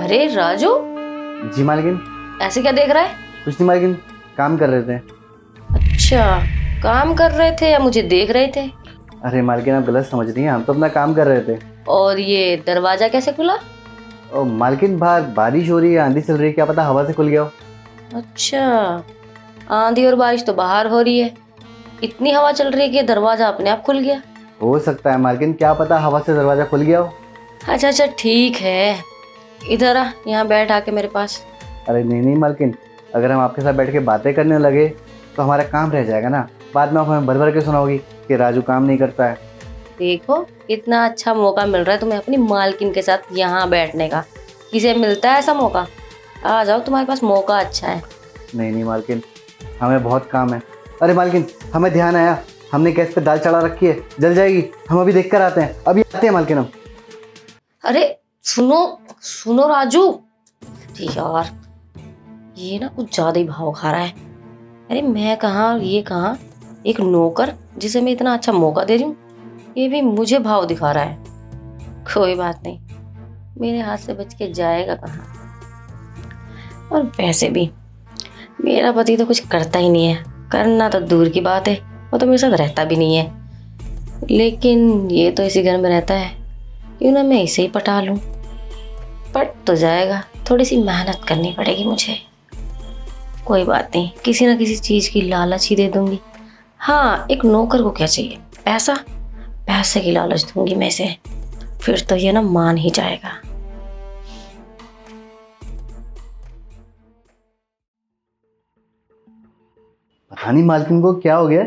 अरे राजू, जी मालकिन। ऐसे क्या देख रहा है? कुछ नहीं मालकिन, काम कर रहे थे। अच्छा, काम कर रहे थे या मुझे देख रहे थे? अरे मालकिन, आप गलत समझ रही हैं, हम तो अपना काम कर रहे थे। और ये दरवाजा कैसे खुला? ओ मालकिन, बाहर बारिश हो रही है, आंधी चल रही है, क्या पता हवा से खुल गया हो। अच्छा, आंधी और बारिश तो बाहर हो रही है, इतनी हवा चल रही है कि दरवाजा अपने आप खुल गया। हो सकता है मालकिन, क्या पता हवा से दरवाजा खुल गया हो। अच्छा अच्छा, ठीक है, इधर आ, यहाँ बैठ आके मेरे पास। अरे नहीं नहीं मालकिन, अगर हम आपके साथ बैठ के बातें करने लगे तो हमारा काम रह जाएगा ना। बाद में आप हमें भर भर के सुनाओगी कि राजू काम नहीं करता है। देखो, इतना अच्छा मौका मिल रहा है तुम्हें अपनी मालकिन के साथ यहाँ बैठने का। किसे मिलता है ऐसा मौका? आ जाओ, तुम्हारे पास मौका अच्छा है। नहीं नहीं मालकिन, हमें बहुत काम है। अरे मालकिन, हमें ध्यान आया, हमने गैस पे दाल चढ़ा रखी है, जल जाएगी। हम अभी देख कर आते हैं, अभी आते हैं मालकिन हम। अरे सुनो सुनो राजू, ठीक यार, ये ना कुछ ज्यादा ही भाव खा रहा है। अरे मैं कहाँ, ये कहाँ, एक नौकर जिसे मैं इतना अच्छा मौका दे रही हूँ, ये भी मुझे भाव दिखा रहा है। कोई बात नहीं, मेरे हाथ से बच के जाएगा कहाँ। और वैसे भी मेरा पति तो कुछ करता ही नहीं है, करना तो दूर की बात है, वो तो मेरे साथ रहता भी नहीं है। लेकिन ये तो इसी घर में रहता है, क्यों ना मैं इसे ही पटा लूं। पट तो जाएगा, थोड़ी सी मेहनत करनी पड़ेगी मुझे। कोई बात नहीं, किसी ना किसी चीज़ की लालच ही दे दूंगी। हाँ, एक नौकर को क्या चाहिए? पैसा, पैसे की लालच दूंगी मैं इसे, फिर तो ये ना मान ही जाएगा। पता नहीं मालकिन को क्या हो गया,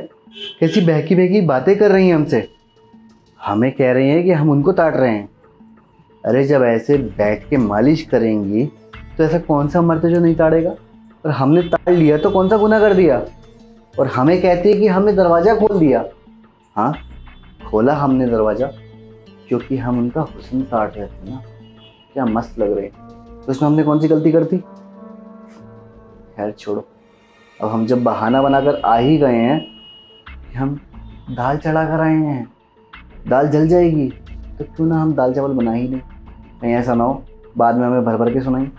कैसी बहकी बहकी बातें कर रही हैं हमसे। हमें कह रही हैं कि हम उनको ताड़ रहे हैं। अरे जब ऐसे बैठ के मालिश करेंगी तो ऐसा कौन सा मर्द है जो नहीं ताड़ेगा। और हमने ताड़ लिया तो कौन सा गुनाह कर दिया। और हमें कहती है कि हमने दरवाज़ा खोल दिया। हाँ, खोला हमने दरवाज़ा क्योंकि हम उनका हुस्न ताड़ रहे थे ना। क्या मस्त लग रहे हैं, तो उसमें हमने कौन सी गलती कर दी। खैर छोड़ो, अब हम जब बहाना बनाकर आ ही गए हैं कि हम दाल चढ़ा कर आए हैं, दाल जल जाएगी, तो क्यों ना हम दाल चावल बना ही नहीं। कहीं ऐसा ना हो बाद में हमें भर भर के सुनाई।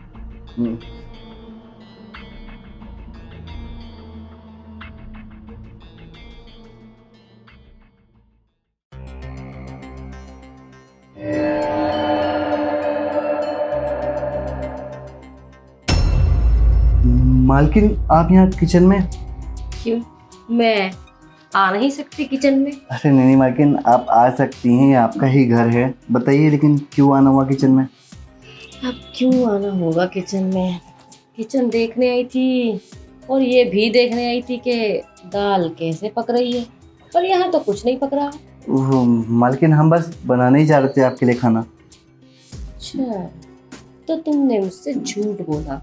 मालकिन, आप यहाँ किचन में? क्यों, मैं आ नहीं सकती किचन में? अरे नहीं मालकिन, आप आ सकती हैं, ये आपका ही घर है। बताइए लेकिन क्यों आना हुआ किचन में? अब क्यों आना होगा किचन में? किचन देखने आई थी, और ये भी देखने आई थी कि दाल कैसे पक रही है, पर यहाँ तो कुछ नहीं पक रहा। ओह, मालकिन हम बस बनाने ही जा रहे थे आपके लिए खाना। अच्छा, तो तुमने मुझसे झूठ बोला।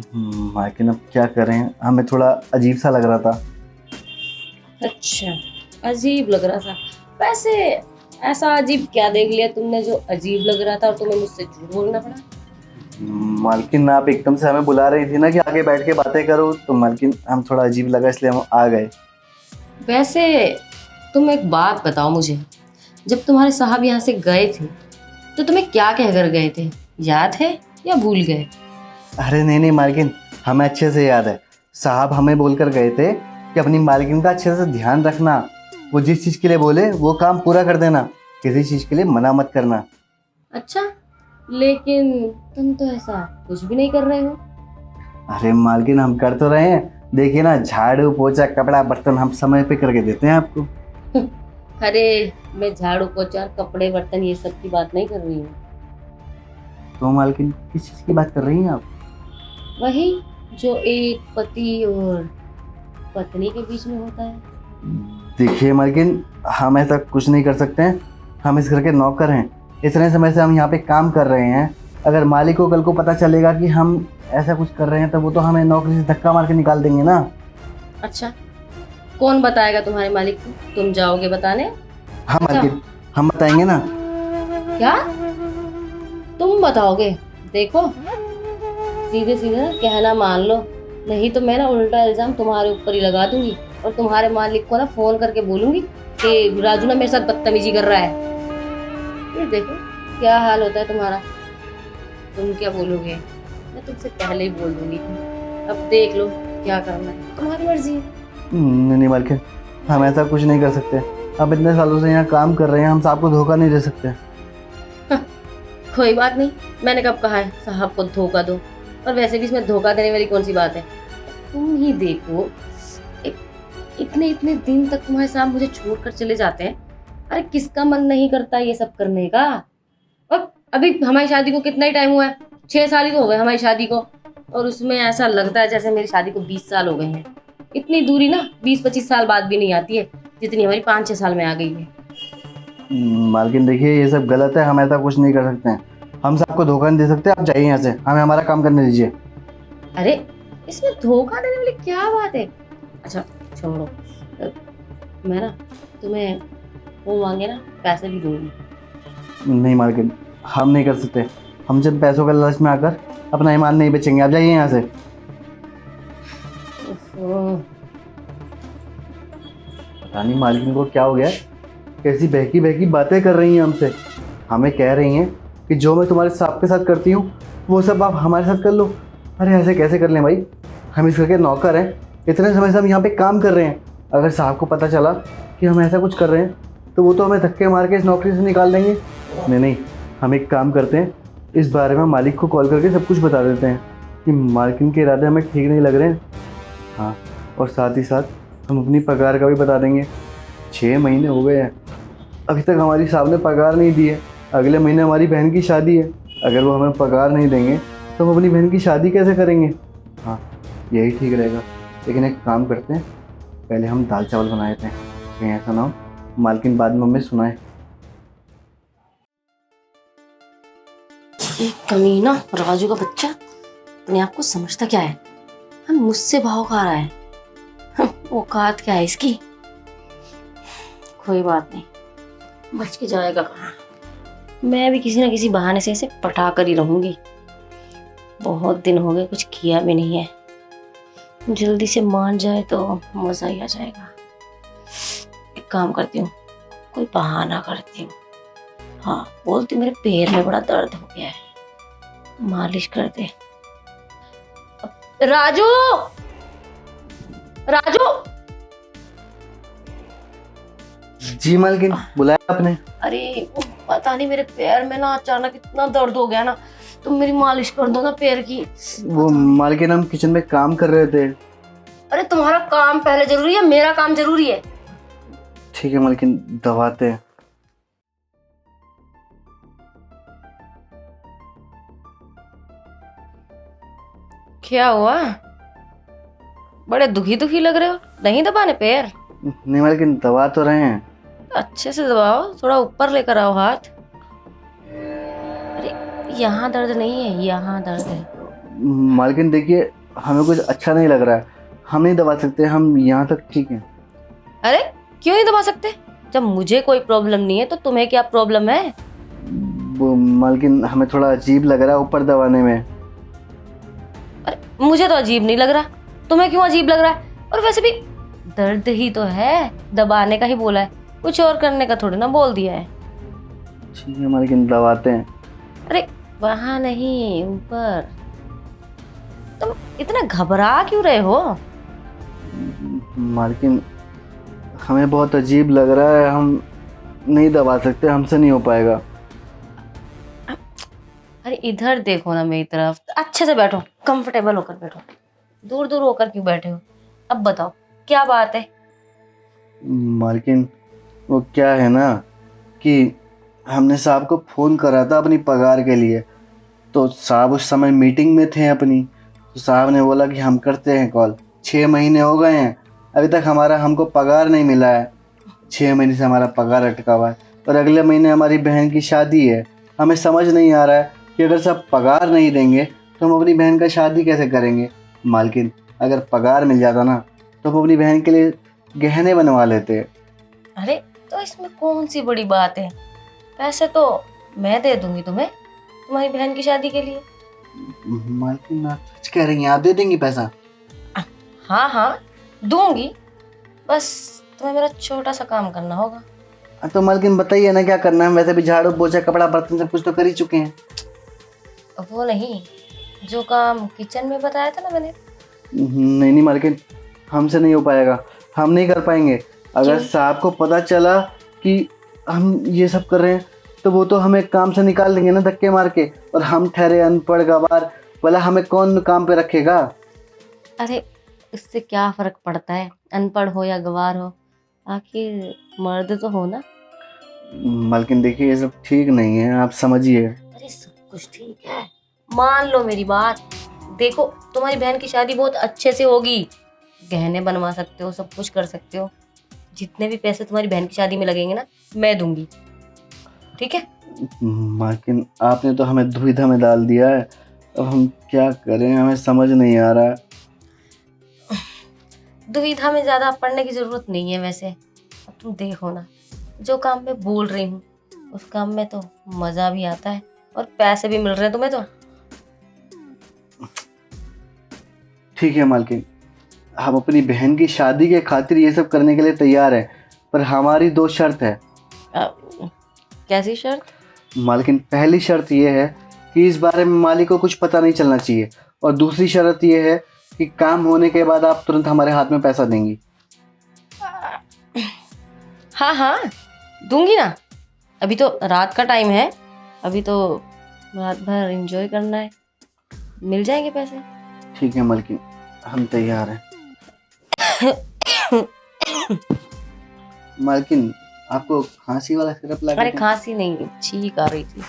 मालकिन अब क्या करें, हमें थोड़ा अजीब सा लग रहा था। अच्छा, अजीब लग रहा था? वैसे ऐसा अजीब क्या देख लिया तुमने जो अजीब लग रहा था और तुम्हें मुझसे झूठ बोलना पड़ा? मालकिन, आप एकदम से हमें बुला रही थी ना कि आगे बैठ के बातें करो, तो मालकिन हम थोड़ा अजीब लगा इसलिए हम आ गए। वैसे तुम एक बात बताओ मुझे, जब तुम्हारे साहब यहाँ से गए थे तो तुम्हें क्या कहकर गए थे, याद है या भूल गए? अरे नहीं नहीं मालकिन, हमें अच्छे से याद है। साहब हमें बोलकर गए थे कि अपनी मालकिन का अच्छे से ध्यान रखना, वो जिस चीज़ के लिए बोले वो काम पूरा कर देना, किसी चीज़ के लिए मना मत करना। अच्छा, लेकिन तुम तो ऐसा कुछ भी नहीं कर रहे हो। अरे मालकिन, हम कर तो रहे हैं, देखिए ना, झाड़ू पोछा कपड़ा बर्तन हम समय पे करके देते हैं आपको। अरे मैं झाड़ू पोछा कपड़े बर्तन ये सब की बात नहीं कर रही हूँ। तो मालकिन किस चीज़ की बात कर रही हैं आप? वही जो एक पति और पत्नी के बीच में होता है। देखिए मालकिन, हम ऐसा कुछ नहीं कर सकते हैं। हम इस घर के नौकर हैं, इतने समय से हम यहाँ पे काम कर रहे हैं। अगर मालिक को कल को पता चलेगा कि हम ऐसा कुछ कर रहे हैं तो वो तो हमें नौकरी से धक्का मार के निकाल देंगे ना। अच्छा, कौन बताएगा तुम्हारे मालिक को? तुम जाओगे बताने? हाँ अच्छा। मालकिन, हम बताएंगे ना। क्या तुम बताओगे? देखो, सीधे सीधे ना कहना मान लो, नहीं तो मैं ना उल्टा इल्जाम तुम्हारे ऊपर ही लगा दूंगी और तुम्हारे मालिक को ना फोन करके बोलूंगी कि राजू ना मेरे साथ बदतमीजी कर रहा है। फिर देखो क्या हाल होता है तुम्हारा। तुम क्या बोलोगे, मैं तुमसे पहले ही बोल दूंगी। अब देख लो क्या करना है, तुम्हारी मर्जी है। नहीं नहीं मालकिन, हम ऐसा कुछ नहीं कर सकते। हम इतने सालों से यहाँ काम कर रहे हैं, हम साहब को धोखा नहीं दे सकते। कोई बात नहीं, मैंने कब कहा है साहब को धोखा दो। और वैसे भी इसमें धोखा देने वाली कौन सी बात है। तुम ही देखो, इतने इतने दिन तक तुम्हारे साहब मुझे छोड़कर चले जाते हैं। अरे किसका मन नहीं करता ये सब करने का। और अभी हमारी शादी को कितना ही टाइम हुआ है, 6 साल ही तो हो गए हमारी शादी को। और उसमें ऐसा लगता है जैसे मेरी शादी को 20 साल हो गए हैं। इतनी दूरी ना 20-25 साल बाद भी नहीं आती है, जितनी हमारी 5-6 साल में आ गई है। मालकिन देखिए, ये सब गलत है, हम ऐसा कुछ नहीं कर सकते हैं। हम साहब को धोखा नहीं दे सकते। आप जाइए यहाँ से, हमें हमारा काम करने दीजिए। अरे इसमें धोखा देने वाली क्या बात है। अच्छा छोड़ो, मैं ना तुम्हें वो मांगे ना पैसे भी दूंगी। नहीं मालकिन, हम नहीं कर सकते। हम जब पैसों के लालच में आकर अपना ईमान नहीं बेचेंगे। आप जाइए यहाँ से। पता नहीं मालकिन को क्या हो गया है, कैसी बहकी बहकी बातें कर रही हैं हमसे। हमें कह रही हैं कि जो मैं तुम्हारे साहब के साथ करती हूँ वो सब आप हमारे साथ कर लो। अरे ऐसे कैसे कर लें भाई, हम इस घर के नौकर हैं। इतने समय से हम यहाँ पे काम कर रहे हैं। अगर साहब को पता चला कि हम ऐसा कुछ कर रहे हैं तो वो तो हमें धक्के मार के इस नौकरी से निकाल देंगे। नहीं नहीं, हम एक काम करते हैं, इस बारे में मालिक को कॉल करके सब कुछ बता देते हैं कि मालकिन के इरादे हमें ठीक नहीं लग रहे हैं। हाँ, और साथ ही साथ हम अपनी पगार का भी बता देंगे। 6 महीने हो गए हैं, अभी तक हमारी साहब ने पगार नहीं दी है। अगले महीने हमारी बहन की शादी है। अगर वो हमें पगार नहीं देंगे तो हम अपनी बहन की शादी कैसे करेंगे। हाँ, यही ठीक रहेगा। लेकिन एक काम करते हैं, पहले हम दाल चावल बनाए थे, कहीं ऐसा ना हो मालकिन बाद में हमें सुनाए। ये कमीना राजू का बच्चा अपने आप को समझता क्या है। हम मुझसे भाव खा रहा है। औकात क्या है इसकी। कोई बात नहीं, बच के जाएगा कहाँ। मैं भी किसी ना किसी बहाने से इसे पटा कर ही रहूंगी। बहुत दिन हो गए कुछ किया भी नहीं है। जल्दी से मान जाए तो मजा ही आ जाएगा। एक काम करती हूँ, कोई बहाना करती हूँ। हाँ बोलती हूँ, मेरे पैर में बड़ा दर्द हो गया है, मालिश कर दे। राजू, राजू। जी मालकिन, बुलाया आपने? अरे वो पता नहीं, मेरे पैर में ना अचानक इतना दर्द हो गया ना, तुम मेरी मालिश कर दो ना पैर की। वो मालकिन, हम किचन में काम कर रहे थे। अरे तुम्हारा काम पहले जरूरी है, मेरा काम जरूरी है। ठीक है मालकिन, दबाते हैं। क्या हुआ, बड़े दुखी दुखी लग रहे हो। नहीं दबाने पैर? नहीं मालकिन, दबा तो रहे हैं। अच्छे से दबाओ, थोड़ा ऊपर लेकर आओ हाथ। अरे यहाँ दर्द नहीं है, यहाँ दर्द है। मालकिन देखिए, हमें कुछ अच्छा नहीं लग रहा है, हम नहीं दबा सकते। हम यहाँ तक ठीक हैं। अरे क्यों नहीं दबा सकते? जब मुझे कोई प्रॉब्लम नहीं है तो तुम्हें क्या प्रॉब्लम है? वो मालकिन, हमें थोड़ा अजीब लग रहा है ऊपर दबाने में। अरे मुझे तो अजीब नहीं लग रहा, तुम्हें क्यों अजीब लग रहा है? और वैसे भी दर्द ही तो है, दबाने का ही बोला है, कुछ और करने का थोड़ी ना बोल दिया है। ठीक है मालकिन, दबाते हैं। अरे वहां नहीं, ऊपर। तुम इतना घबरा क्यों रहे हो? मालकिन, हमें बहुत अजीब लग रहा है, हम नहीं दबा सकते, हमसे नहीं हो पाएगा। अरे इधर देखो ना मेरी तरफ, अच्छे से बैठो, कंफर्टेबल होकर बैठो। दूर दूर होकर क्यों बैठे हो? अब बताओ क्या बात है? मालकिन, वो क्या है ना कि हमने साहब को फ़ोन करा था अपनी पगार के लिए। तो साहब उस समय मीटिंग में थे अपनी। तो साहब ने बोला कि हम करते हैं कॉल। 6 महीने हो गए हैं, अभी तक हमको पगार नहीं मिला है। 6 महीने से हमारा पगार अटका हुआ है और अगले महीने हमारी बहन की शादी है। हमें समझ नहीं आ रहा है कि अगर सब पगार नहीं देंगे तो हम अपनी बहन का शादी कैसे करेंगे। मालकिन, अगर पगार मिल जाता ना तो हम अपनी बहन के लिए गहने बनवा लेते। अरे तो इसमें कौन सी बड़ी बात है? पैसे तो मैं दे दूंगी तुम्हें, तुम्हारी बहन की शादी के लिए। मालकिन, आप सच कह रही हैं? आप दे देंगी पैसा? हाँ हाँ दूंगी, बस तुम्हें मेरा छोटा सा काम करना होगा। तो मालकिन बताइए ना क्या करना है। वैसे भी झाड़ू पोछा कपड़ा बर्तन सब कुछ तो कर ही चुके हैं। वो नहीं, जो काम किचन में बताया था ना मैंने। नहीं नहीं मालकिन, हमसे नहीं हो पाएगा, हम नहीं कर पाएंगे। अगर क्यों? साहब को पता चला कि हम ये सब कर रहे हैं तो वो तो हमें काम से निकाल देंगे ना धक्के मार के, और हम ठहरे अनपढ़ गवार, भला हमें कौन काम पे रखेगा। अरे इससे क्या फर्क पड़ता है, अनपढ़ हो या गवार हो, आखिर मर्द तो हो ना। मालकिन देखिए, ये सब ठीक नहीं है, आप समझिए। अरे सब कुछ ठीक है, मान लो मेरी बात। देखो तुम्हारी बहन की शादी बहुत अच्छे से होगी, गहने बनवा सकते हो, सब कुछ कर सकते हो। जितने भी पैसे तुम्हारी बहन की शादी में लगेंगे ना, मैं दूंगी, ठीक है। मालकिन आपने तो हमें दुविधा में डाल दिया है, अब हम क्या करें, हमें समझ नहीं आ रहा है। दुविधा में ज्यादा पढ़ने की जरूरत नहीं है वैसे। अब तुम देखो ना, जो काम मैं बोल रही हूँ उस काम में तो मजा भी आता है और पैसे भी मिल रहे हैं तुम्हें तो। ठीक है मालकिन, हम अपनी बहन की शादी के खातिर ये सब करने के लिए तैयार हैं, पर हमारी दो शर्त है। कैसी शर्त? मालकिन पहली शर्त ये है कि इस बारे में मालिक को कुछ पता नहीं चलना चाहिए, और दूसरी शर्त ये है कि काम होने के बाद आप तुरंत हमारे हाथ में पैसा देंगी। हाँ हाँ दूंगी ना, अभी तो रात का टाइम है, अभी तो रात भर एंजॉय करना है, मिल जाएंगे पैसे। ठीक है मालकिन, हम तैयार हैं। मालकिन आपको खांसी वाला सिरप ला के अरे दूं? खांसी नहीं, छींक आ रही थी।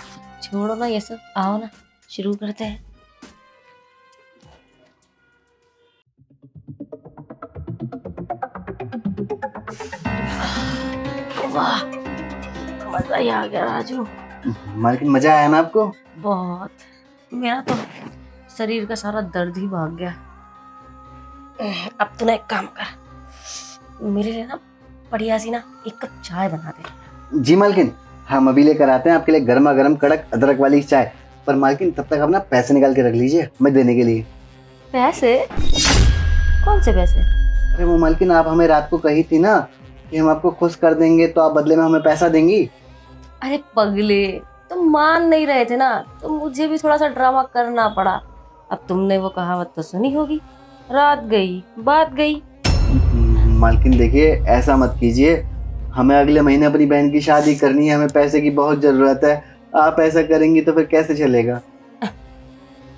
छोड़ो ना ये सब, आओ ना शुरू करते हैं। वाह, मजा ही आ गया राजू। मालकिन मजा आया ना आपको? बहुत, मेरा तो शरीर का सारा दर्द ही भाग गया। अब तू ना एक काम कर, मेरे लिए ना बढ़िया सी ना एक कप चाय बना दे। जी मालकिन, हम अभी लेकर आते हैं आपके लिए गर्मा गर्म कड़क अदरक वाली चाय। पर मालकिन तब तक आप ना पैसे निकाल के रख लीजिए मैं देने के लिए। पैसे? कौन से पैसे? अरे वो मालकिन, आप हमें रात को कही थी ना कि हम आपको खुश कर देंगे तो आप बदले में हमें पैसा देंगी। अरे पगले, तुम मान नहीं रहे थे ना, तो मुझे भी थोड़ा सा ड्रामा करना पड़ा। अब तुमने वो कहावत तो सुनी होगी, रात गई बात गई। मालकिन देखिए, ऐसा मत कीजिए, हमें अगले महीने अपनी बहन की शादी करनी है, हमें पैसे की बहुत ज़रूरत है। आप ऐसा करेंगी तो फिर कैसे चलेगा।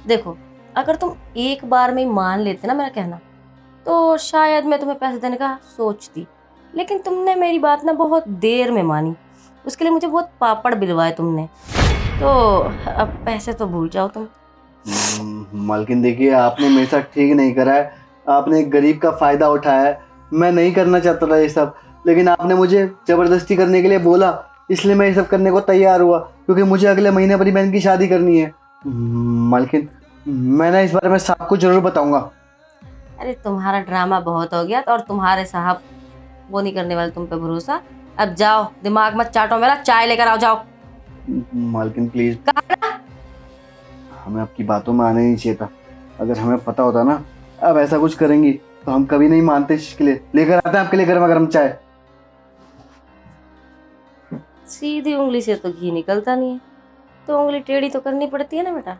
देखो, अगर तुम एक बार में ही मान लेते ना मेरा कहना, तो शायद मैं तुम्हें पैसे देने का सोचती। लेकिन तुमने मेरी बात ना बहुत देर में मानी, उसके लिए मुझे बहुत पापड़ बिलवाए तुमने, तो अब पैसे तो भूल जाओ तुम। मालकिन देखिए, आपने मेरे साथ ठीक नहीं करा है, आपने एक गरीब का फ़ायदा उठाया है। मैं नहीं करना चाहता था ये सब, लेकिन आपने मुझे ज़बरदस्ती करने के लिए बोला, इसलिए मैं ये सब करने को तैयार हुआ, क्योंकि मुझे अगले महीने अपनी बहन की शादी करनी है। मालकिन मैं ना इस बारे में साहब को ज़रूर बताऊंगा। अरे तुम्हारा ड्रामा बहुत हो गया, और तुम्हारे साहब वो नहीं करने वाले तुम पे भरोसा। अब जाओ, दिमाग मत चाटो मेरा, चाय लेकर आओ जाओ। मालकिन प्लीज़, हमें आपकी बातों में आने नहीं चाहिए था। अगर हमें पता होता ना अब ऐसा कुछ करेंगी तो हम कभी नहीं मानते इसके लिए। लेकर आते हैं आपके लिए गर्मा गर्म चाय। सीधी उंगली से तो घी निकलता नहीं है, तो उंगली टेढ़ी तो करनी पड़ती है ना बेटा।